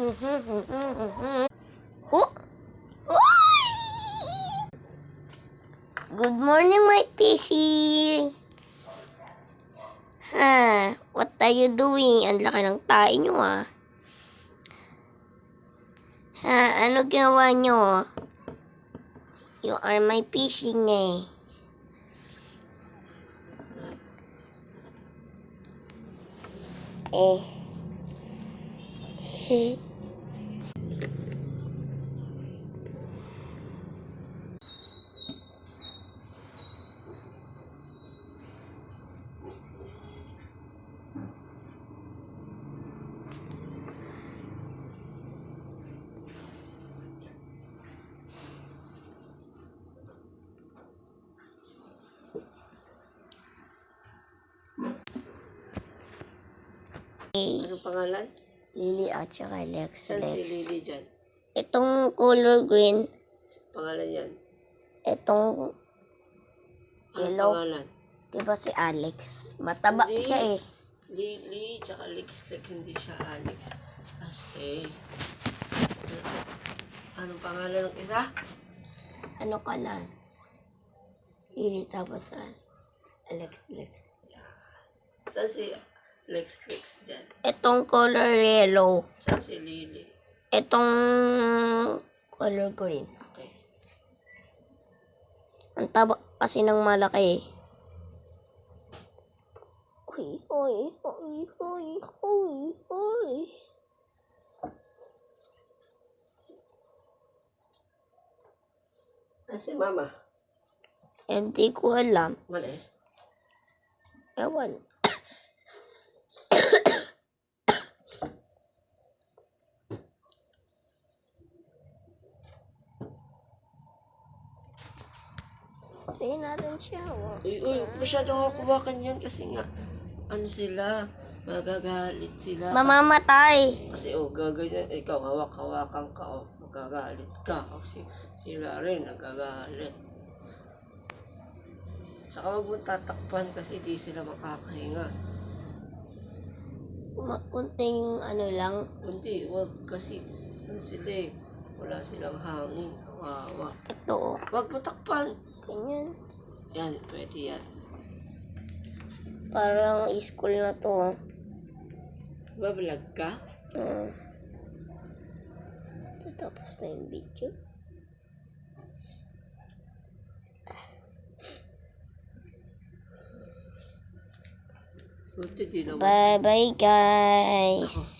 Oh! Good morning, my fishy. What are you doing? Ang laki ng tae nyo, ano ginawa nyo? You are my fishing, Anong pangalan? Lily at saka Saan si Lex. Lily dyan? Itong color green, Pangalan yan? itong Anong yellow. pangalan? Diba si Alex? Mataba Hindi. siya Lily, tsaka Lex, hindi siya Alex. Okay. Anong pangalan ng isa? Ano ka na? Lily tapos Alex. Saan si Lex dyan? Itong color yellow. Saan si Lily? Itong color green. Okay. Ang taba kasi ng malaki. Hoy. Si Mama? Hindi ko alam. Mali. Ewan. Tingnan natin siya. Uy, masyadong hawakan yan kasi nga, ano sila, magagalit sila. Mamamatay. Kasi gaganyan, ikaw hawak-hawakan ka, magagalit ka. Kasi sila rin nagagalit. Saka wag mong tatakpan kasi di sila makakahinga. Kunting ano lang. Hindi, wag kasi ano sila wala silang hangin, kawawa. Ito. Wag mo takpan. Ganyan. Yan, pwede yan. Parang school na to. Babalag ka? Tapos na yung video. Buti di naman. Bye-bye, guys.